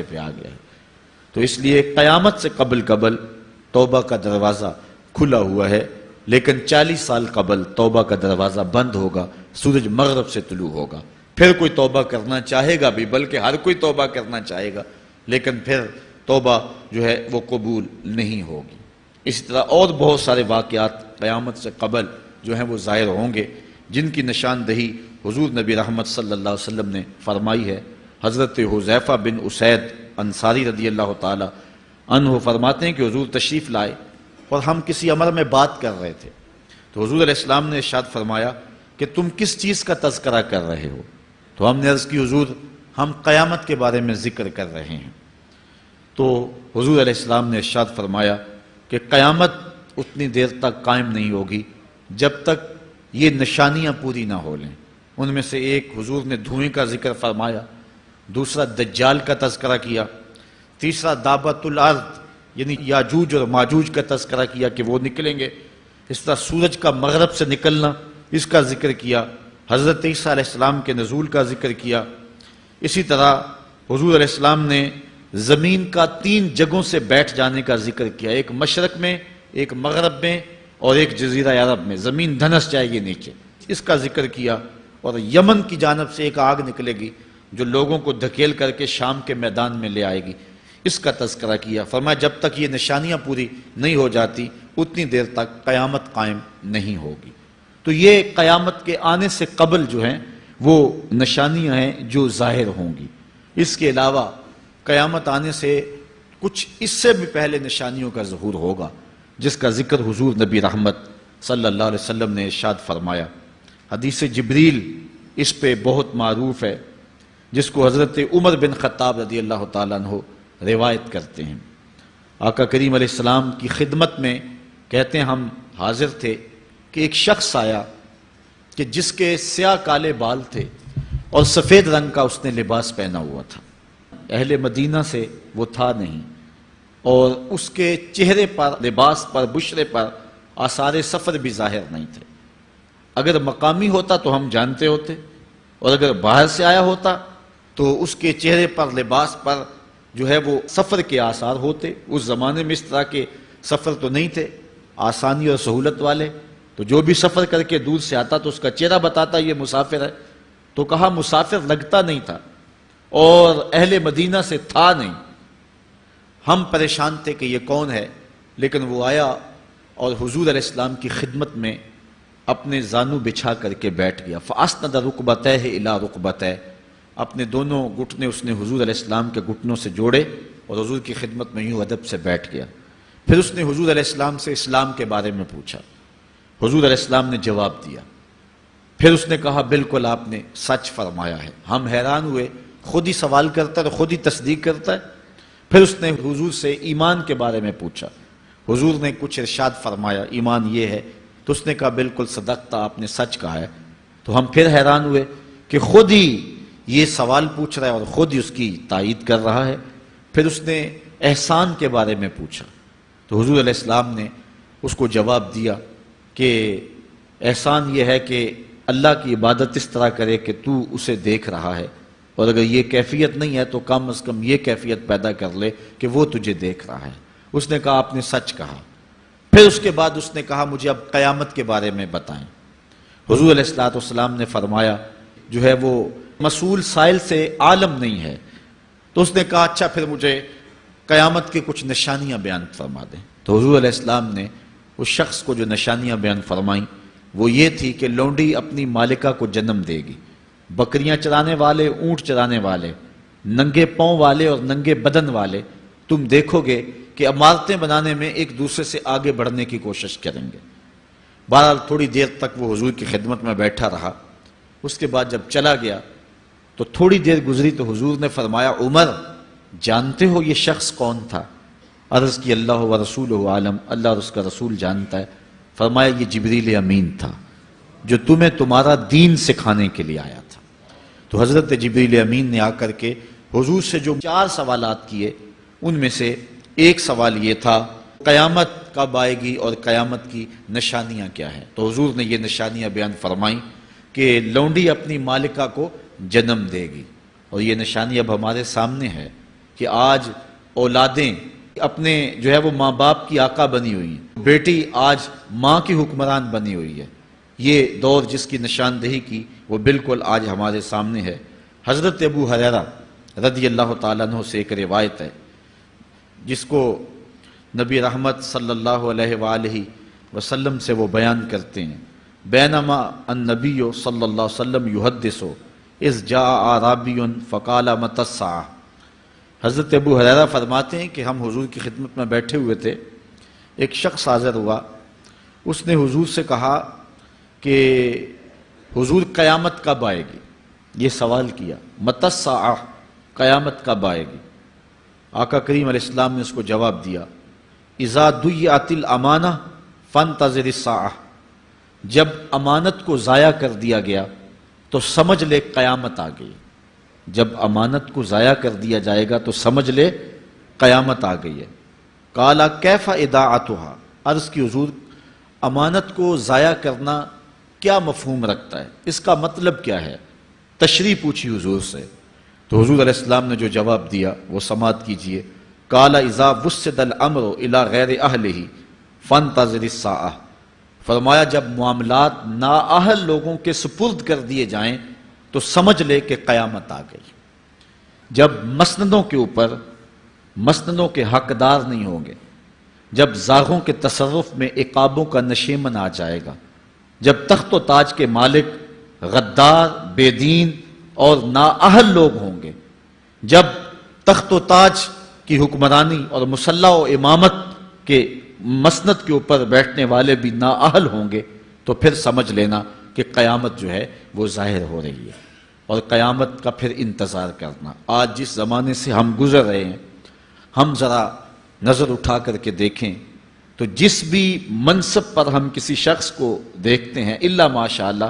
پہ آ گیا ہے۔ تو اس لیے قیامت سے قبل توبہ کا دروازہ کھلا ہوا ہے، لیکن 40 سال قبل توبہ کا دروازہ بند ہوگا، سورج مغرب سے طلوع ہوگا۔ پھر کوئی توبہ کرنا چاہے گا بھی، بلکہ ہر کوئی توبہ کرنا چاہے گا، لیکن پھر توبہ جو ہے وہ قبول نہیں ہوگی۔ اسی طرح اور بہت سارے واقعات قیامت سے قبل جو ہیں وہ ظاہر ہوں گے، جن کی نشاندہی حضور نبی رحمت صلی اللہ علیہ وسلم نے فرمائی ہے۔ حضرت حذیفہ بن اسید انصاری رضی اللہ تعالی عنہ فرماتے ہیں کہ حضور تشریف لائے اور ہم کسی امر میں بات کر رہے تھے، تو حضور علیہ السلام نے ارشاد فرمایا کہ تم کس چیز کا تذکرہ کر رہے ہو؟ تو ہم نے عرض کی حضور ہم قیامت کے بارے میں ذکر کر رہے ہیں۔ تو حضور علیہ السلام نے ارشاد فرمایا کہ قیامت اتنی دیر تک قائم نہیں ہوگی جب تک یہ نشانیاں پوری نہ ہو لیں۔ ان میں سے ایک حضور نے دھوئیں کا ذکر فرمایا، دوسرا دجال کا تذکرہ کیا، تیسرا دابۃ الارض یعنی یاجوج اور ماجوج کا تذکرہ کیا کہ وہ نکلیں گے، اس طرح سورج کا مغرب سے نکلنا اس کا ذکر کیا، حضرت عیسیٰ علیہ السلام کے نزول کا ذکر کیا۔ اسی طرح حضور علیہ السلام نے زمین کا 3 جگہوں سے بیٹھ جانے کا ذکر کیا، ایک مشرق میں، ایک مغرب میں اور ایک جزیرہ عرب میں، زمین دھنس جائے گی نیچے، اس کا ذکر کیا۔ اور یمن کی جانب سے ایک آگ نکلے گی جو لوگوں کو دھکیل کر کے شام کے میدان میں لے آئے گی، اس کا تذکرہ کیا۔ فرمایا جب تک یہ نشانیاں پوری نہیں ہو جاتی اتنی دیر تک قیامت قائم نہیں ہوگی۔ تو یہ قیامت کے آنے سے قبل جو ہیں وہ نشانیاں ہیں جو ظاہر ہوں گی۔ اس کے علاوہ قیامت آنے سے کچھ اس سے بھی پہلے نشانیوں کا ظہور ہوگا، جس کا ذکر حضور نبی رحمت صلی اللہ علیہ وسلم نے ارشاد فرمایا۔ حدیث جبریل اس پہ بہت معروف ہے، جس کو حضرت عمر بن خطاب رضی اللہ تعالیٰ عنہ روایت کرتے ہیں۔ آقا کریم علیہ السلام کی خدمت میں کہتے ہیں ہم حاضر تھے کہ ایک شخص آیا کہ جس کے سیاہ کالے بال تھے اور سفید رنگ کا اس نے لباس پہنا ہوا تھا، اہل مدینہ سے وہ تھا نہیں، اور اس کے چہرے پر، لباس پر، بشرے پر آثار سفر بھی ظاہر نہیں تھے۔ اگر مقامی ہوتا تو ہم جانتے ہوتے، اور اگر باہر سے آیا ہوتا تو اس کے چہرے پر، لباس پر جو ہے وہ سفر کے آثار ہوتے۔ اس زمانے میں اس طرح کے سفر تو نہیں تھے آسانی اور سہولت والے، تو جو بھی سفر کر کے دور سے آتا تو اس کا چہرہ بتاتا یہ مسافر ہے۔ تو کہا مسافر لگتا نہیں تھا اور اہل مدینہ سے تھا نہیں۔ ہم پریشان تھے کہ یہ کون ہے، لیکن وہ آیا اور حضور علیہ السلام کی خدمت میں اپنے زانو بچھا کر کے بیٹھ گیا۔ فَأَسْنَدَ رُكْبَتَيْهِ إِلَىٰ رُكْبَتَيْهِ، اپنے دونوں گھٹنے اس نے حضور علیہ السلام کے گھٹنوں سے جوڑے اور حضور کی خدمت میں یوں ادب سے بیٹھ گیا۔ پھر اس نے حضور علیہ السلام سے اسلام کے بارے میں پوچھا، حضور علیہ السلام نے جواب دیا۔ پھر اس نے کہا بالکل آپ نے سچ فرمایا ہے۔ ہم حیران ہوئے، خود ہی سوال کرتا ہے اور خود ہی تصدیق کرتا ہے۔ پھر اس نے حضور سے ایمان کے بارے میں پوچھا، حضور نے کچھ ارشاد فرمایا ایمان یہ ہے، تو اس نے کہا بالکل صدقتا، آپ نے سچ کہا ہے۔ تو ہم پھر حیران ہوئے کہ خود ہی یہ سوال پوچھ رہا ہے اور خود ہی اس کی تائید کر رہا ہے۔ پھر اس نے احسان کے بارے میں پوچھا، تو حضور علیہ السلام نے اس کو جواب دیا کہ احسان یہ ہے کہ اللہ کی عبادت اس طرح کرے کہ تو اسے دیکھ رہا ہے، اور اگر یہ کیفیت نہیں ہے تو کم از کم یہ کیفیت پیدا کر لے کہ وہ تجھے دیکھ رہا ہے۔ اس نے کہا آپ نے سچ کہا۔ پھر اس کے بعد اس نے کہا مجھے اب قیامت کے بارے میں بتائیں۔ حضور علیہ السلام نے فرمایا جو ہے وہ مسئول سائل سے عالم نہیں ہے۔ تو اس نے کہا اچھا پھر مجھے قیامت کی کچھ نشانیاں بیان فرما دیں۔ تو حضور علیہ السلام نے اس شخص کو جو نشانیاں بیان فرمائیں وہ یہ تھی کہ لونڈی اپنی مالکہ کو جنم دے گی، بکریاں چرانے والے، اونٹ چرانے والے، ننگے پاؤں والے اور ننگے بدن والے تم دیکھو گے کہ عمارتیں بنانے میں ایک دوسرے سے آگے بڑھنے کی کوشش کریں گے۔ بہرحال تھوڑی دیر تک وہ حضور کی خدمت میں بیٹھا رہا۔ اس کے بعد جب چلا گیا تو تھوڑی دیر گزری تو حضور نے فرمایا عمر جانتے ہو یہ شخص کون تھا؟ عرض کی اللہ و رسولہ عالم، اللہ اور اس کا رسول جانتا ہے۔ فرمایا یہ جبریل امین تھا جو تمہیں تمہارا دین سکھانے کے لیے آیا تھا۔ تو حضرت جبریل امین نے آ کر کے حضور سے جو 4 سوالات کیے ان میں سے ایک سوال یہ تھا قیامت کب آئے گی اور قیامت کی نشانیاں کیا ہیں؟ تو حضور نے یہ نشانیاں بیان فرمائیں کہ لونڈی اپنی مالکہ کو جنم دے گی، اور یہ نشانی اب ہمارے سامنے ہے کہ آج اولادیں اپنے جو ہے وہ ماں باپ کی آقا بنی ہوئی ہیں، بیٹی آج ماں کی حکمران بنی ہوئی ہے۔ یہ دور جس کی نشاندہی کی وہ بالکل آج ہمارے سامنے ہے۔ حضرت ابو ہریرہ رضی اللہ تعالیٰ عنہ سے ایک روایت ہے جس کو نبی رحمت صلی اللہ علیہ وآلہ وسلم سے وہ بیان کرتے ہیں، بینما النبی صلی اللہ علیہ وسلم یحدث اذ جاء اعرابی فقال متی الساعہ۔ حضرت ابو ہریرہ فرماتے ہیں کہ ہم حضور کی خدمت میں بیٹھے ہوئے تھے، ایک شخص حاضر ہوا، اس نے حضور سے کہا کہ حضور قیامت کب آئے گی؟ یہ سوال کیا، متی الساعہ، قیامت کب آئے گی؟ آقا کریم علیہ السلام نے اس کو جواب دیا، اذا ضیعت الامانہ فانتظر الساعہ، جب امانت کو ضائع کر دیا گیا تو سمجھ لے قیامت آ گئی۔ جب امانت کو ضائع کر دیا جائے گا تو سمجھ لے قیامت آ گئی ہے۔ قالا کیف اضاعتھا، عرض کی حضور امانت کو ضائع کرنا کیا مفہوم رکھتا ہے، اس کا مطلب کیا ہے؟ تشریح پوچھی حضور سے، تو حضور علیہ السلام نے جو جواب دیا وہ سماعت کیجئے۔ قال اذا وسد الامر الى غیر اہلہ فانتظر الساعہ، فرمایا جب معاملات نااہل لوگوں کے سپرد کر دیے جائیں تو سمجھ لے کہ قیامت آ گئی۔ جب مسندوں کے اوپر مسندوں کے حقدار نہیں ہوں گے، جب زاغوں کے تصرف میں عقابوں کا نشیمن آ جائے گا، جب تخت و تاج کے مالک غدار، بے دین اور نااہل لوگ ہوں گے، جب تخت و تاج کی حکمرانی اور مسلح و امامت کے مسند کے اوپر بیٹھنے والے بھی نااہل ہوں گے، تو پھر سمجھ لینا کہ قیامت جو ہے وہ ظاہر ہو رہی ہے، اور قیامت کا پھر انتظار کرنا۔ آج جس زمانے سے ہم گزر رہے ہیں، ہم ذرا نظر اٹھا کر کے دیکھیں تو جس بھی منصب پر ہم کسی شخص کو دیکھتے ہیں، الا ماشاءاللہ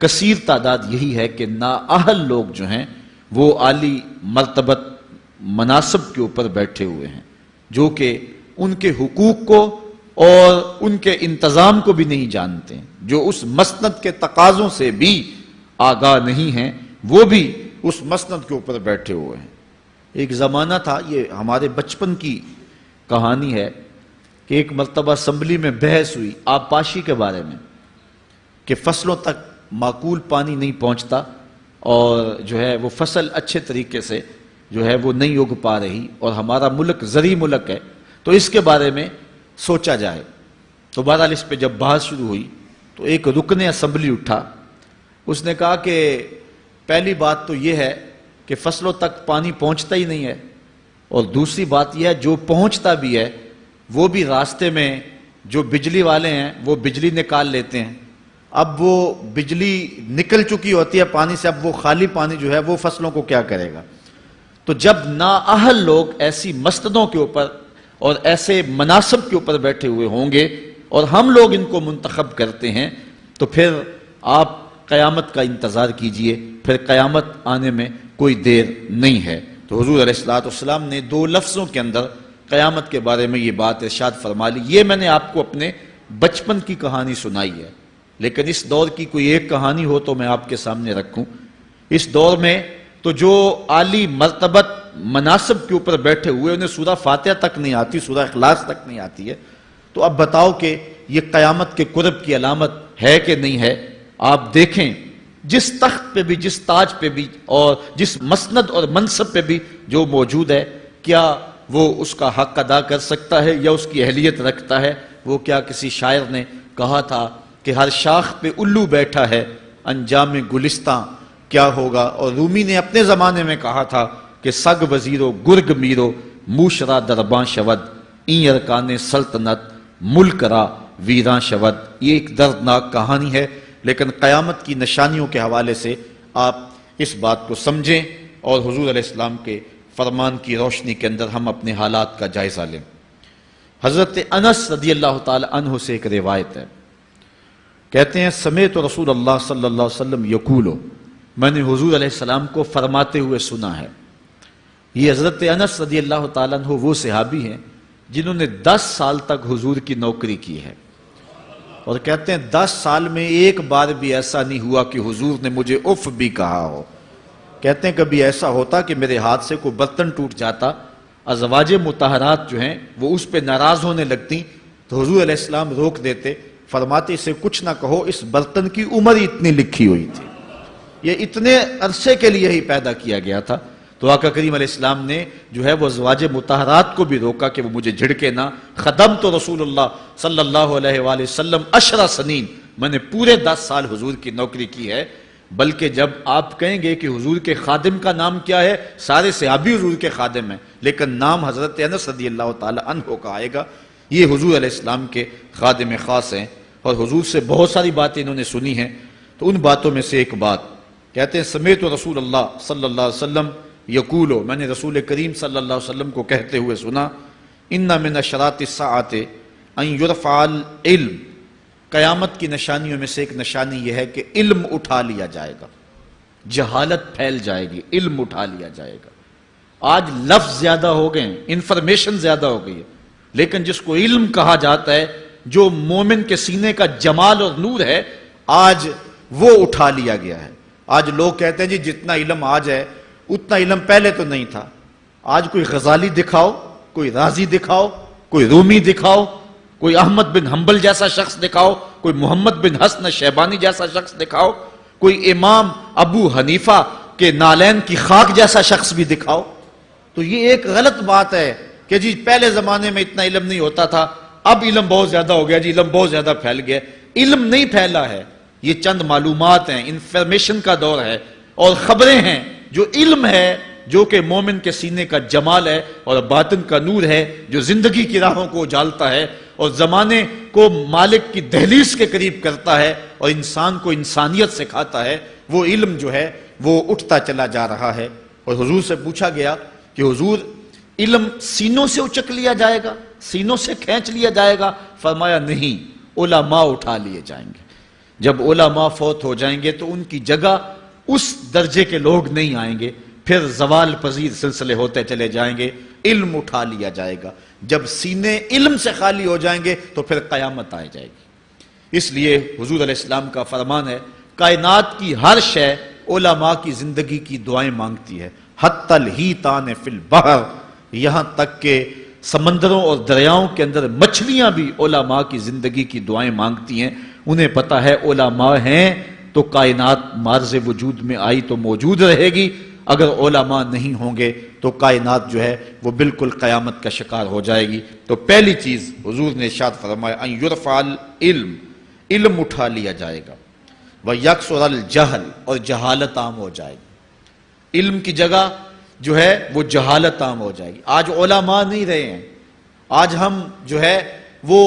کثیر تعداد یہی ہے کہ نااہل لوگ جو ہیں وہ عالی مرتبت مناصب کے اوپر بیٹھے ہوئے ہیں، جو کہ ان کے حقوق کو اور ان کے انتظام کو بھی نہیں جانتے، جو اس مسند کے تقاضوں سے بھی آگاہ نہیں ہیں، وہ بھی اس مسند کے اوپر بیٹھے ہوئے ہیں۔ ایک زمانہ تھا، یہ ہمارے بچپن کی کہانی ہے، کہ ایک مرتبہ اسمبلی میں بحث ہوئی آبپاشی کے بارے میں، کہ فصلوں تک معقول پانی نہیں پہنچتا اور جو ہے وہ فصل اچھے طریقے سے جو ہے وہ نہیں اگ پا رہی، اور ہمارا ملک زرعی ملک ہے، تو اس کے بارے میں سوچا جائے۔ تو بہرحال اس پہ جب بحث شروع ہوئی تو ایک رکن اسمبلی اٹھا، اس نے کہا کہ پہلی بات تو یہ ہے کہ فصلوں تک پانی پہنچتا ہی نہیں ہے، اور دوسری بات یہ ہے جو پہنچتا بھی ہے وہ بھی راستے میں جو بجلی والے ہیں وہ بجلی نکال لیتے ہیں، اب وہ بجلی نکل چکی ہوتی ہے پانی سے، اب وہ خالی پانی جو ہے وہ فصلوں کو کیا کرے گا؟ تو جب نااہل لوگ ایسی مسندوں کے اوپر اور ایسے مناصب کے اوپر بیٹھے ہوئے ہوں گے اور ہم لوگ ان کو منتخب کرتے ہیں، تو پھر آپ قیامت کا انتظار کیجئے، پھر قیامت آنے میں کوئی دیر نہیں ہے۔ تو حضور علیہ السلام نے 2 لفظوں کے اندر قیامت کے بارے میں یہ بات ارشاد فرما لی۔ یہ میں نے آپ کو اپنے بچپن کی کہانی سنائی ہے، لیکن اس دور کی کوئی ایک کہانی ہو تو میں آپ کے سامنے رکھوں۔ اس دور میں تو جو عالی مرتبت مناصب کے اوپر بیٹھے ہوئے انہیں سورہ فاتحہ تک نہیں آتی، سورہ اخلاص تک نہیں آتی ہے، تو اب بتاؤ کہ یہ قیامت کے قرب کی علامت ہے کہ نہیں ہے؟ آپ دیکھیں جس تخت پہ بھی، جس تاج پہ بھی، اور جس مسند اور منصب پہ بھی جو موجود ہے، کیا وہ اس کا حق ادا کر سکتا ہے یا اس کی اہلیت رکھتا ہے؟ وہ کیا کسی شاعر نے کہا تھا کہ ہر شاخ پہ الو بیٹھا ہے، انجام گلستاں کیا ہوگا؟ اور رومی نے اپنے زمانے میں کہا تھا کہ سگ وزیرو گرگ میرو موشرا درباں شود، این ارکان سلطنت ملک را ویراں شود۔ یہ ایک دردناک کہانی ہے، لیکن قیامت کی نشانیوں کے حوالے سے آپ اس بات کو سمجھیں اور حضور علیہ السلام کے فرمان کی روشنی کے اندر ہم اپنے حالات کا جائزہ لیں۔ حضرت انس رضی اللہ تعالی عنہ سے ایک روایت ہے، کہتے ہیں سمعت رسول اللہ صلی اللہ علیہ وسلم یقول، میں نے حضور علیہ السلام کو فرماتے ہوئے سنا ہے۔ یہ حضرت انس رضی اللہ تعالیٰ عنہ وہ صحابی ہیں جنہوں نے 10 سال تک حضور کی نوکری کی ہے، اور کہتے ہیں 10 سال میں ایک بار بھی ایسا نہیں ہوا کہ حضور نے مجھے اف بھی کہا ہو۔ کہتے ہیں کبھی ایسا ہوتا کہ میرے ہاتھ سے کوئی برتن ٹوٹ جاتا، ازواج مطہرات جو ہیں وہ اس پہ ناراض ہونے لگتی تو حضور علیہ السلام روک دیتے، فرماتے اسے کچھ نہ کہو، اس برتن کی عمر ہی اتنی لکھی ہوئی تھی، یہ اتنے عرصے کے لیے ہی پیدا کیا گیا تھا۔ تو آقا کریم علیہ السلام نے جو ہے وہ ازواج مطہرات کو بھی روکا کہ وہ مجھے جھڑکے نہ۔ خدمت رسول اللہ صلی اللہ علیہ وآلہ وسلم 10 سنین، میں نے پورے 10 سال حضور کی نوکری کی ہے۔ بلکہ جب آپ کہیں گے کہ حضور کے خادم کا نام کیا ہے، سارے صحابی حضور کے خادم ہیں، لیکن نام حضرت انس رضی اللہ تعالی عنہ کا آئے گا، یہ حضور علیہ السلام کے خادم خاص ہیں، اور حضور سے بہت ساری باتیں انہوں نے سنی ہیں۔ تو ان باتوں میں سے ایک بات کہتے ہیں، سمیت رسول اللہ صلی اللہ علیہ وسلم یقولو، میں نے رسول کریم صلی اللہ علیہ وسلم کو کہتے ہوئے سنا، ان من اشراط الساعۃ ان یرفع العلم، قیامت کی نشانیوں میں سے ایک نشانی یہ ہے کہ علم اٹھا لیا جائے گا، جہالت پھیل جائے گی، علم اٹھا لیا جائے گا۔ آج لفظ زیادہ ہو گئے ہیں، انفارمیشن زیادہ ہو گئی ہے، لیکن جس کو علم کہا جاتا ہے، جو مومن کے سینے کا جمال اور نور ہے، آج وہ اٹھا لیا گیا ہے۔ آج لوگ کہتے ہیں جی جتنا علم آج ہے اتنا علم پہلے تو نہیں تھا۔ آج کوئی غزالی دکھاؤ، کوئی رازی دکھاؤ، کوئی رومی دکھاؤ، کوئی احمد بن حنبل جیسا شخص دکھاؤ، کوئی محمد بن حسن شیبانی جیسا شخص دکھاؤ، کوئی امام ابو حنیفہ کے نالین کی خاک جیسا شخص بھی دکھاؤ، تو یہ ایک غلط بات ہے کہ جی پہلے زمانے میں اتنا علم نہیں ہوتا تھا، اب علم بہت زیادہ ہو گیا، جی علم بہت زیادہ پھیل گیا۔ علم نہیں پھیلا ہے، یہ چند معلومات ہیں، انفارمیشن کا دور ہے، اور خبریں ہیں۔ جو علم ہے، جو کہ مومن کے سینے کا جمال ہے اور باطن کا نور ہے، جو زندگی کی راہوں کو اجالتا ہے اور زمانے کو مالک کی دہلیز کے قریب کرتا ہے اور انسان کو انسانیت سکھاتا ہے، وہ علم جو ہے وہ اٹھتا چلا جا رہا ہے۔ اور حضور سے پوچھا گیا کہ حضور علم سینوں سے اچک لیا جائے گا، سینوں سے کھینچ لیا جائے گا؟ فرمایا نہیں، علماء اٹھا لیے جائیں گے۔ جب علماء فوت ہو جائیں گے تو ان کی جگہ اس درجے کے لوگ نہیں آئیں گے، پھر زوال پذیر سلسلے ہوتے چلے جائیں گے، علم اٹھا لیا جائے گا۔ جب سینے علم سے خالی ہو جائیں گے تو پھر قیامت آ جائے گی۔ اس لیے حضور علیہ السلام کا فرمان ہے، کائنات کی ہر شے علماء کی زندگی کی دعائیں مانگتی ہے، حتی الحیتان فی البحر، یہاں تک کہ سمندروں اور دریاؤں کے اندر مچھلیاں بھی علماء کی زندگی کی دعائیں مانگتی ہیں۔ انہیں پتا ہے علماء ہیں تو کائنات معرض وجود میں آئی تو موجود رہے گی، اگر علماء نہیں ہوں گے تو کائنات جو ہے وہ بالکل قیامت کا شکار ہو جائے گی۔ تو پہلی چیز حضور نے ارشاد فرمایا، ان یرفع العلم، علم اٹھا لیا جائے گا، ویکثر الجہل، اور جہالت عام ہو جائے گی۔ علم کی جگہ جو ہے وہ جہالت عام ہو جائے گی۔ آج علماء نہیں رہے ہیں، آج ہم جو ہے وہ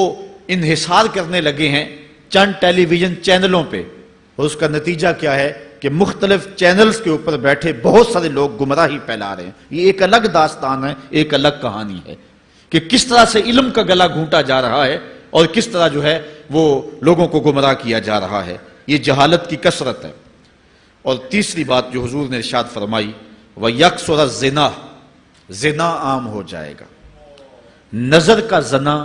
انحصار کرنے لگے ہیں چند ٹیلی ویژن چینلوں پہ، اور اس کا نتیجہ کیا ہے کہ مختلف چینلز کے اوپر بیٹھے بہت سارے لوگ گمراہی پھیلا رہے ہیں۔ یہ ایک الگ داستان ہے، ایک الگ کہانی ہے کہ کس طرح سے علم کا گلا گھونٹا جا رہا ہے اور کس طرح جو ہے وہ لوگوں کو گمراہ کیا جا رہا ہے۔ یہ جہالت کی کثرت ہے۔ اور تیسری بات جو حضور نے ارشاد فرمائی، وَيَكْسُرَ الزِّنَا، زنا عام ہو جائے گا۔ نظر کا زنا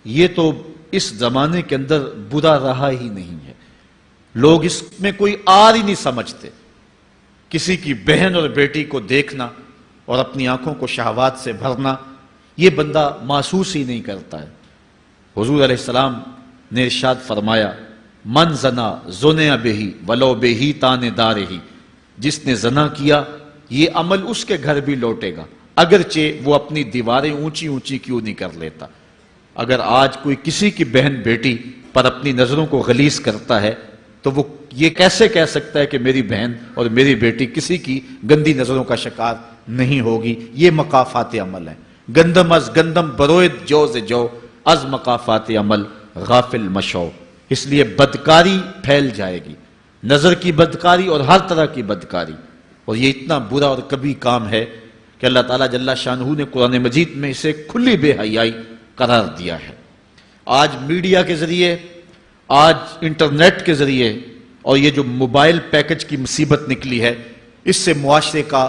یہ تو اس زمانے کے اندر برا رہا ہی نہیں ہے، لوگ اس میں کوئی آر ہی نہیں سمجھتے۔ کسی کی بہن اور بیٹی کو دیکھنا اور اپنی آنکھوں کو شہوات سے بھرنا، یہ بندہ محسوس ہی نہیں کرتا ہے۔ حضور علیہ السلام نے ارشاد فرمایا، من زنا زنیا بہی ولو بہی تان دارہی، جس نے زنا کیا یہ عمل اس کے گھر بھی لوٹے گا، اگرچہ وہ اپنی دیواریں اونچی اونچی کیوں نہیں کر لیتا۔ اگر آج کوئی کسی کی بہن بیٹی پر اپنی نظروں کو غلیظ کرتا ہے تو وہ یہ کیسے کہہ سکتا ہے کہ میری بہن اور میری بیٹی کسی کی گندی نظروں کا شکار نہیں ہوگی؟ یہ مقافات عمل ہیں۔ گندم از گندم بروید جو ز جو، از مقافات عمل غافل مشو۔ اس لیے بدکاری پھیل جائے گی، نظر کی بدکاری اور ہر طرح کی بدکاری، اور یہ اتنا برا اور کبھی کام ہے کہ اللہ تعالیٰ جل شانہ نے قرآن مجید میں اسے کھلی بے حیائی قرار دیا ہے۔ آج میڈیا کے ذریعے، آج انٹرنیٹ کے ذریعے، اور یہ جو موبائل پیکج کی مصیبت نکلی ہے، اس سے معاشرے کا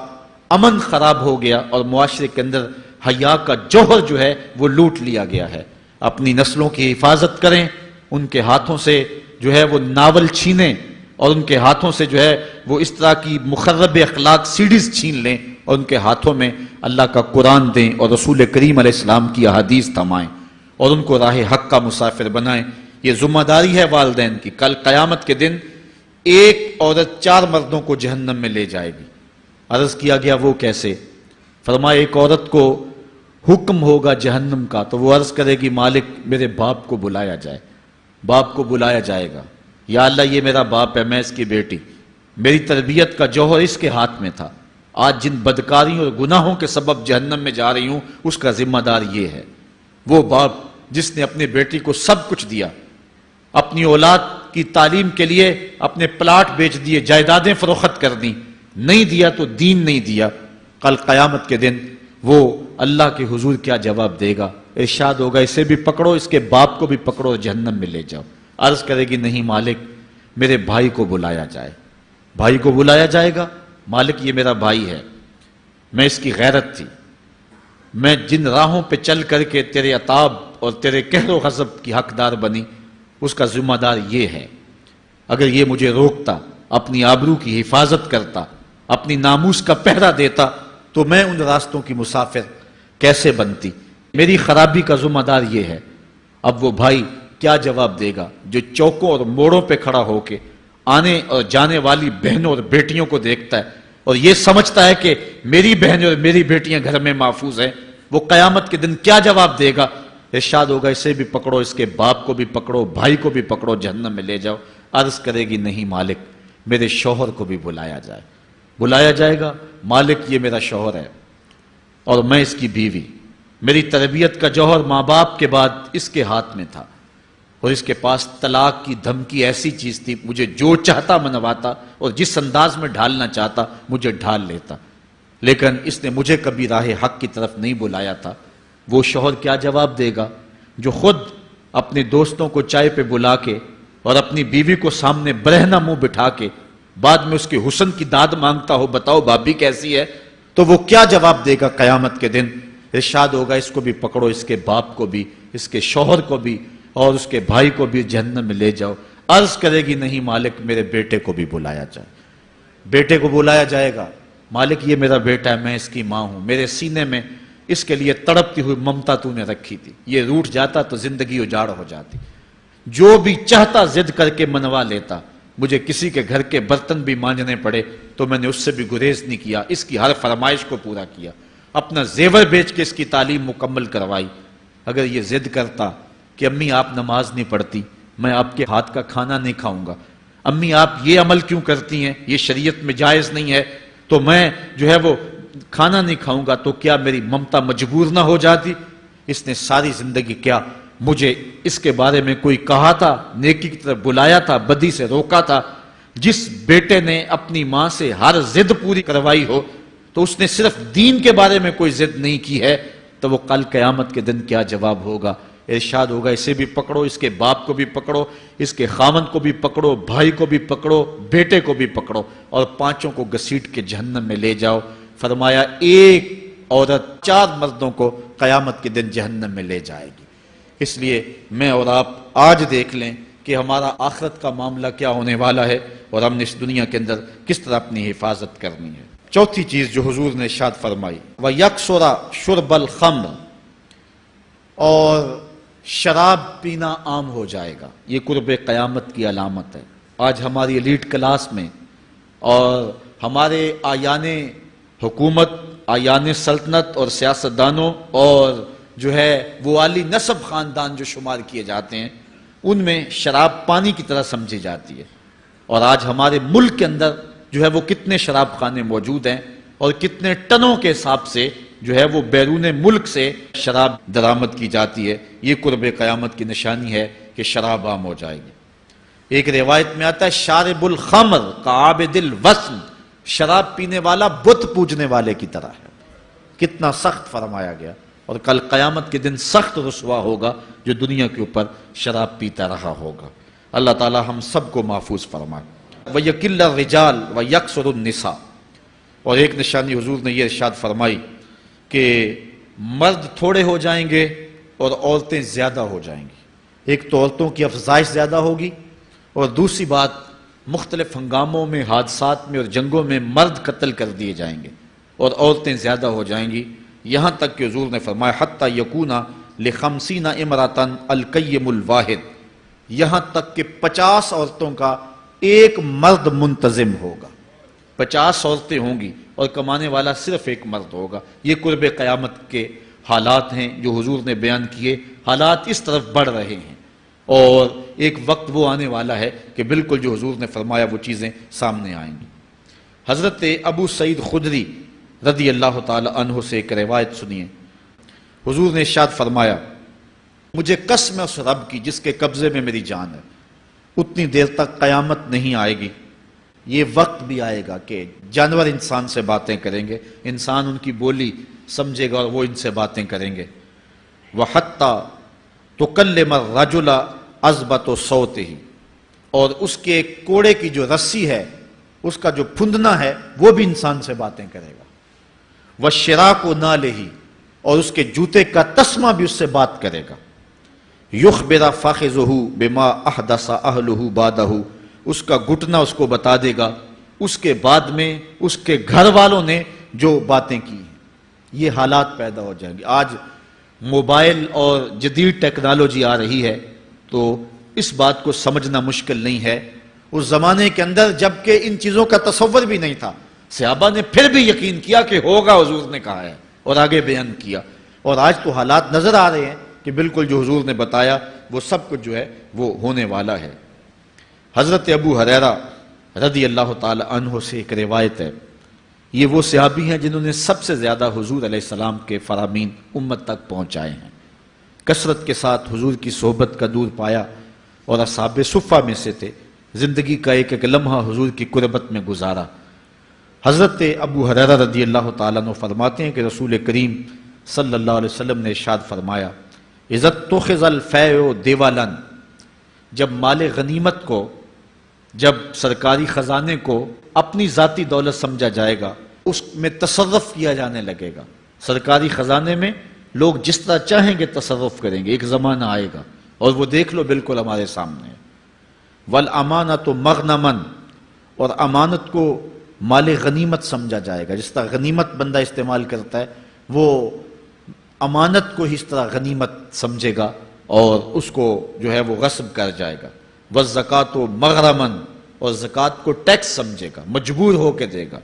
امن خراب ہو گیا اور معاشرے کے اندر حیا کا جوہر جو ہے وہ لوٹ لیا گیا ہے۔ اپنی نسلوں کی حفاظت کریں، ان کے ہاتھوں سے جو ہے وہ ناول چھینیں، اور ان کے ہاتھوں سے جو ہے وہ اس طرح کی مخرب اخلاق سیڈیز چھین لیں اور ان کے ہاتھوں میں اللہ کا قرآن دیں اور رسول کریم علیہ السلام کی احادیث تھمائیں اور ان کو راہ حق کا مسافر بنائیں. یہ ذمہ داری ہے والدین کی. کل قیامت کے دن ایک عورت 4 مردوں کو جہنم میں لے جائے گی. عرض کیا گیا وہ کیسے؟ فرمایا ایک عورت کو حکم ہوگا جہنم کا تو وہ عرض کرے گی مالک میرے باپ کو بلایا جائے. باپ کو بلایا جائے گا. یا اللہ یہ میرا باپ ہے، میں اس کی بیٹی، میری تربیت کا جوہر اس کے ہاتھ میں تھا، آج جن بدکاریوں اور گناہوں کے سبب جہنم میں جا رہی ہوں اس کا ذمہ دار یہ ہے. وہ باپ جس نے اپنی بیٹی کو سب کچھ دیا، اپنی اولاد کی تعلیم کے لیے اپنے پلاٹ بیچ دیے، جائیدادیں فروخت کر دیں، نہیں دیا تو دین نہیں دیا. کل قیامت کے دن وہ اللہ کے حضور کیا جواب دے گا؟ ارشاد ہوگا اسے بھی پکڑو، اس کے باپ کو بھی پکڑو اور جہنم میں لے جاؤ. عرض کرے گی نہیں مالک میرے بھائی کو بلایا جائے. بھائی کو بلایا جائے گا. مالک یہ میرا بھائی ہے، میں اس کی غیرت تھی، میں جن راہوں پہ چل کر کے تیرے عتاب اور تیرے قہر و غضب کی حقدار بنی اس کا ذمہ دار یہ ہے. اگر یہ مجھے روکتا، اپنی آبرو کی حفاظت کرتا، اپنی ناموس کا پہرا دیتا تو میں ان راستوں کی مسافر کیسے بنتی؟ میری خرابی کا ذمہ دار یہ ہے. اب وہ بھائی کیا جواب دے گا جو چوکوں اور موڑوں پہ کھڑا ہو کے آنے اور جانے والی بہنوں اور بیٹیوں کو دیکھتا ہے اور یہ سمجھتا ہے کہ میری بہنیں اور میری بیٹیاں گھر میں محفوظ ہیں؟ وہ قیامت کے دن کیا جواب دے گا؟ ارشاد ہوگا اسے بھی پکڑو، اس کے باپ کو بھی پکڑو، بھائی کو بھی پکڑو، جہنم میں لے جاؤ. عرض کرے گی نہیں مالک میرے شوہر کو بھی بلایا جائے. بلایا جائے گا. مالک یہ میرا شوہر ہے اور میں اس کی بیوی، میری تربیت کا جوہر ماں باپ کے بعد اس کے ہاتھ میں تھا اور اس کے پاس طلاق کی دھمکی ایسی چیز تھی، مجھے جو چاہتا منواتا اور جس انداز میں ڈھالنا چاہتا مجھے ڈھال لیتا، لیکن اس نے مجھے کبھی راہ حق کی طرف نہیں بلایا تھا. وہ شوہر کیا جواب دے گا جو خود اپنے دوستوں کو چائے پہ بلا کے اور اپنی بیوی کو سامنے برہنہ منہ بٹھا کے بعد میں اس کے حسن کی داد مانگتا ہو بتاؤ بھابی کیسی ہے؟ تو وہ کیا جواب دے گا قیامت کے دن؟ ارشاد ہوگا اس کو بھی پکڑو، اس کے باپ کو بھی، اس کے شوہر کو بھی اور اس کے بھائی کو بھی جہنم میں لے جاؤ. عرض کرے گی نہیں مالک میرے بیٹے کو بھی بلایا جائے. بیٹے کو بلایا جائے گا. مالک یہ میرا بیٹا ہے، میں اس کی ماں ہوں، میرے سینے میں اس کے لیے تڑپتی ہوئی ممتا تو نے رکھی تھی، یہ روٹھ جاتا تو زندگی اجاڑ ہو جاتی. جو بھی چاہتا ضد کر کے منوا لیتا. مجھے کسی کے گھر کے برتن بھی مانجنے پڑے تو میں نے اس سے بھی گریز نہیں کیا، اس کی ہر فرمائش کو پورا کیا، اپنا زیور بیچ کے اس کی تعلیم مکمل کروائی. اگر یہ ضد کرتا کہ امی آپ نماز نہیں پڑھتی، میں آپ کے ہاتھ کا کھانا نہیں کھاؤں گا، امی آپ یہ عمل کیوں کرتی ہیں، یہ شریعت میں جائز نہیں ہے، تو میں جو ہے وہ کھانا نہیں کھاؤں گا، تو کیا میری ممتا مجبور نہ ہو جاتی؟ اس نے ساری زندگی کیا مجھے اس کے بارے میں کوئی کہا تھا، نیکی کی طرف بلایا تھا، بدی سے روکا تھا؟ جس بیٹے نے اپنی ماں سے ہر ضد پوری کروائی ہو تو اس نے صرف دین کے بارے میں کوئی ضد نہیں کی ہے، تو وہ کل قیامت کے دن کیا جواب ہوگا؟ ارشاد ہوگا اسے بھی پکڑو، اس کے باپ کو بھی پکڑو، اس کے خاوند کو بھی پکڑو، بھائی کو بھی پکڑو، بیٹے کو بھی پکڑو اور 5 کو گھسیٹ کے جہنم میں لے جاؤ. فرمایا ایک عورت 4 مردوں کو قیامت کے دن جہنم میں لے جائے گی. اس لیے میں اور آپ آج دیکھ لیں کہ ہمارا آخرت کا معاملہ کیا ہونے والا ہے اور ہم نے اس دنیا کے اندر کس طرح اپنی حفاظت کرنی ہے. چوتھی چیز جو حضور نے ارشاد فرمائی وَيَكْسُرَ شُرْبَ الْخَمْرِ، اور شراب پینا عام ہو جائے گا. یہ قرب قیامت کی علامت ہے. آج ہماری ایلیٹ کلاس میں اور ہمارے آیان حکومت، آیان سلطنت اور سیاستدانوں اور جو ہے وہ عالی نسب خاندان جو شمار کیے جاتے ہیں ان میں شراب پانی کی طرح سمجھی جاتی ہے. اور آج ہمارے ملک کے اندر جو ہے وہ کتنے شراب خانے موجود ہیں اور کتنے ٹنوں کے حساب سے جو ہے وہ بیرون ملک سے شراب درآمد کی جاتی ہے. یہ قرب قیامت کی نشانی ہے کہ شراب عام ہو جائے گی. ایک روایت میں آتا ہے شارب الخمر کعابد الوثن، شراب پینے والا بت پوجنے والے کی طرح ہے. کتنا سخت فرمایا گیا. اور کل قیامت کے دن سخت رسوا ہوگا جو دنیا کے اوپر شراب پیتا رہا ہوگا. اللہ تعالی ہم سب کو محفوظ فرمائے. وَيَقِلَّ الرِّجَالُ وَيَكْثُرُ النِّسَاءُ، اور ایک نشانی حضور نے یہ ارشاد فرمائی کہ مرد تھوڑے ہو جائیں گے اور عورتیں زیادہ ہو جائیں گی. ایک تو عورتوں کی افزائش زیادہ ہوگی اور دوسری بات مختلف ہنگاموں میں، حادثات میں اور جنگوں میں مرد قتل کر دیے جائیں گے اور عورتیں زیادہ ہو جائیں گی، یہاں تک کہ حضور نے فرمایا حتی یکون ل50 امرأۃ القیم الواحد، یہاں تک کہ 50 عورتوں کا ایک مرد منتظم ہوگا، 50 عورتیں ہوں گی اور کمانے والا صرف ایک مرد ہوگا۔ یہ قرب قیامت کے حالات ہیں جو حضور نے بیان کیے، حالات اس طرف بڑھ رہے ہیں اور ایک وقت وہ آنے والا ہے کہ بالکل جو حضور نے فرمایا وہ چیزیں سامنے آئیں گی۔ حضرت ابو سعید خدری رضی اللہ تعالی عنہ سے ایک روایت سنیے، حضور نے ارشاد فرمایا مجھے قسم ہے اس رب کی جس کے قبضے میں میری جان ہے، اتنی دیر تک قیامت نہیں آئے گی، یہ وقت بھی آئے گا کہ جانور انسان سے باتیں کریں گے، انسان ان کی بولی سمجھے گا اور وہ ان سے باتیں کریں گے۔ وَحَتَّى تُكَلِّمَ الرَّجُلَ عَزْبَةُ صَوْتِهِ، اور اس کے کوڑے کی جو رسی ہے، اس کا جو پھندنا ہے وہ بھی انسان سے باتیں کرے گا۔ وَالشِّرَاكُ نَالِهِ، اور اس کے جوتے کا تسمہ بھی اس سے بات کرے گا۔ يُخْبِرَ فَخِذُهُ بِمَا أَحْدَثَ أَهْلُهُ بَعْدَهُ، اس کا گھٹنا اس کو بتا دے گا اس کے بعد میں اس کے گھر والوں نے جو باتیں کی ہیں۔ یہ حالات پیدا ہو جائیں گے۔ آج موبائل اور جدید ٹیکنالوجی آ رہی ہے تو اس بات کو سمجھنا مشکل نہیں ہے، اس زمانے کے اندر جب کہ ان چیزوں کا تصور بھی نہیں تھا، صحابہ نے پھر بھی یقین کیا کہ ہوگا، حضور نے کہا ہے اور آگے بیان کیا، اور آج تو حالات نظر آ رہے ہیں کہ بالکل جو حضور نے بتایا وہ سب کچھ جو ہے وہ ہونے والا ہے۔ حضرت ابو ہریرہ رضی اللہ تعالی عنہ سے ایک روایت ہے، یہ وہ صحابی ہیں جنہوں نے سب سے زیادہ حضور علیہ السلام کے فرامین امت تک پہنچائے ہیں، کثرت کے ساتھ حضور کی صحبت کا دور پایا اور اصحاب صفہ میں سے تھے، زندگی کا ایک ایک لمحہ حضور کی قربت میں گزارا۔ حضرت ابو ہریرہ رضی اللہ تعالیٰ عنہ فرماتے ہیں کہ رسول کریم صلی اللہ علیہ وسلم نے ارشاد فرمایا اذا اتخذ الفیء دیوالا، جب مال غنیمت کو، جب سرکاری خزانے کو اپنی ذاتی دولت سمجھا جائے گا، اس میں تصرف کیا جانے لگے گا، سرکاری خزانے میں لوگ جس طرح چاہیں گے تصرف کریں گے، ایک زمانہ آئے گا اور وہ دیکھ لو بالکل ہمارے سامنے ہے۔ والامانۃ مغنما، اور امانت کو مال غنیمت سمجھا جائے گا، جس طرح غنیمت بندہ استعمال کرتا ہے وہ امانت کو اس طرح غنیمت سمجھے گا اور اس کو جو ہے وہ غصب کر جائے گا۔ والزکوٰۃ مغرما، اور زکوٰۃ کو ٹیکس سمجھے گا، مجبور ہو کے دے گا،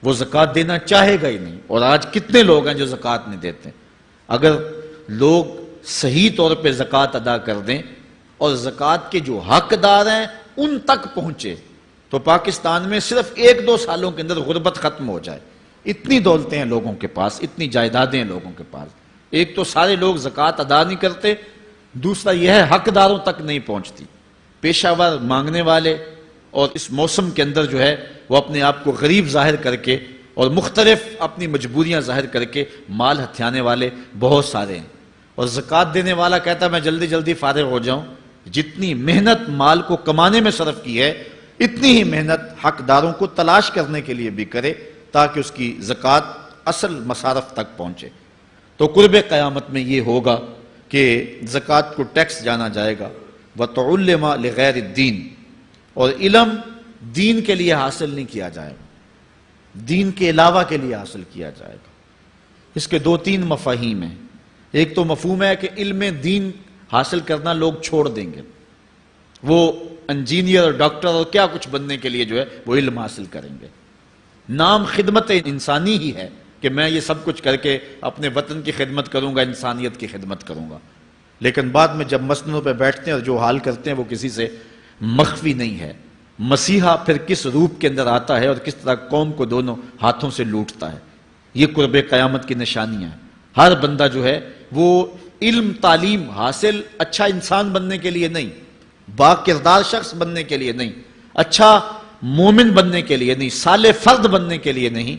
وہ زکوٰۃ دینا چاہے گا ہی نہیں۔ اور آج کتنے لوگ ہیں جو زکوٰۃ نہیں دیتے؟ اگر لوگ صحیح طور پہ زکوٰۃ ادا کر دیں اور زکوٰۃ کے جو حقدار ہیں ان تک پہنچے تو پاکستان میں صرف 1-2 سالوں کے اندر غربت ختم ہو جائے۔ اتنی دولتیں ہیں لوگوں کے پاس، اتنی جائیدادیں ہیں لوگوں کے پاس، ایک تو سارے لوگ زکوٰۃ ادا نہیں کرتے، دوسرا یہ ہے حقداروں تک نہیں پہنچتی۔ پیشہ ور مانگنے والے اور اس موسم کے اندر جو ہے وہ اپنے آپ کو غریب ظاہر کر کے اور مختلف اپنی مجبوریاں ظاہر کر کے مال ہتھیانے والے بہت سارے ہیں، اور زکوٰۃ دینے والا کہتا ہے میں جلدی جلدی فارغ ہو جاؤں۔ جتنی محنت مال کو کمانے میں صرف کی ہے اتنی ہی محنت حقداروں کو تلاش کرنے کے لیے بھی کرے تاکہ اس کی زکوٰۃ اصل مصارف تک پہنچے۔ تو قرب قیامت میں یہ ہوگا کہ زکوٰۃ کو ٹیکس جانا جائے گا۔ وَتُعُلِّمَ لِغَيْرِ الدِّينِ، اور علم دین کے لیے حاصل نہیں کیا جائے گا، دین کے علاوہ کے لیے حاصل کیا جائے گا۔ اس کے 2-3 مفاہیم ہیں۔ ایک تو مفہوم ہے کہ علم دین حاصل کرنا لوگ چھوڑ دیں گے، وہ انجینئر اور ڈاکٹر اور کیا کچھ بننے کے لیے جو ہے وہ علم حاصل کریں گے۔ نام خدمت انسانی ہی ہے کہ میں یہ سب کچھ کر کے اپنے وطن کی خدمت کروں گا، انسانیت کی خدمت کروں گا، لیکن بعد میں جب مسندوں پہ بیٹھتے ہیں اور جو حال کرتے ہیں وہ کسی سے مخفی نہیں ہے۔ مسیحا پھر کس روپ کے اندر آتا ہے اور کس طرح قوم کو دونوں ہاتھوں سے لوٹتا ہے، یہ قرب قیامت کی نشانیاں ہیں۔ ہر بندہ جو ہے وہ علم تعلیم حاصل اچھا انسان بننے کے لیے نہیں، با کردار شخص بننے کے لیے نہیں، اچھا مومن بننے کے لیے نہیں، صالح فرد بننے کے لیے نہیں،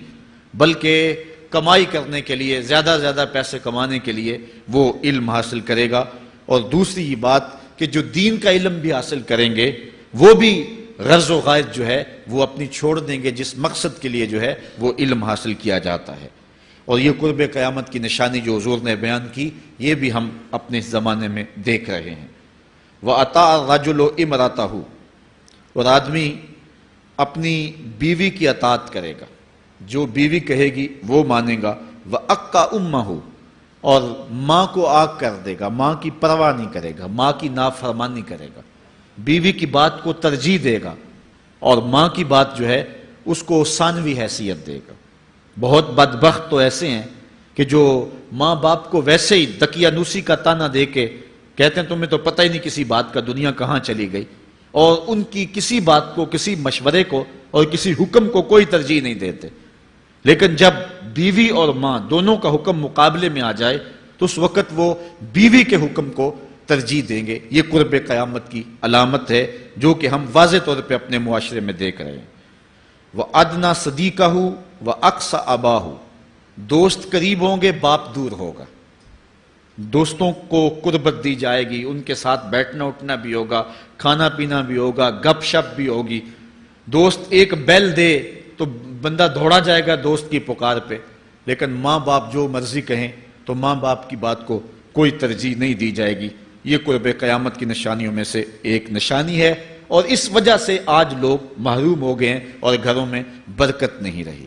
بلکہ کمائی کرنے کے لیے، زیادہ زیادہ پیسے کمانے کے لیے وہ علم حاصل کرے گا۔ اور دوسری یہ بات کہ جو دین کا علم بھی حاصل کریں گے وہ بھی غرض و غائد جو ہے وہ اپنی چھوڑ دیں گے جس مقصد کے لیے جو ہے وہ علم حاصل کیا جاتا ہے۔ اور یہ قرب قیامت کی نشانی جو حضور نے بیان کی یہ بھی ہم اپنے زمانے میں دیکھ رہے ہیں۔ وَأَطَاعَ الرَّجُلُ امْرَأَتَهُ، اور آدمی اپنی بیوی کی اطاعت کرے گا، جو بیوی کہے گی وہ مانے گا، وَأَقَّى أُمَّهُ، اور ماں کو آگ کر دے گا، ماں کی پرواہ نہیں کرے گا، ماں کی نافرمانی کرے گا، بیوی کی بات کو ترجیح دے گا، اور ماں کی بات جو ہے اس کو ثانوی حیثیت دے گا۔ بہت بدبخت تو ایسے ہیں کہ جو ماں باپ کو ویسے ہی دقیانوسی کا تانا دے کے کہتے ہیں تمہیں تو پتہ ہی نہیں کسی بات کا، دنیا کہاں چلی گئی، اور ان کی کسی بات کو، کسی مشورے کو اور کسی حکم کو کوئی ترجیح نہیں دیتے۔ لیکن جب بیوی اور ماں دونوں کا حکم مقابلے میں آ جائے تو اس وقت وہ بیوی کے حکم کو ترجیح دیں گے۔ یہ قرب قیامت کی علامت ہے جو کہ ہم واضح طور پہ اپنے معاشرے میں دیکھ رہے ہیں۔ وَأَدْنَى صَدِيقَهُ وَأَقْصَى أَبَاهُ، دوست قریب ہوں گے، باپ دور ہوگا۔ دوستوں کو قربت دی جائے گی، ان کے ساتھ بیٹھنا اٹھنا بھی ہوگا، کھانا پینا بھی ہوگا، گپ شپ بھی ہوگی۔ دوست ایک بیل دے تو بندہ دوڑا جائے گا دوست کی پکار پہ، لیکن ماں باپ جو مرضی کہیں تو ماں باپ کی بات کو کوئی ترجیح نہیں دی جائے گی۔ یہ قرب قیامت کی نشانیوں میں سے ایک نشانی ہے، اور اس وجہ سے آج لوگ محروم ہو گئے ہیں اور گھروں میں برکت نہیں رہی۔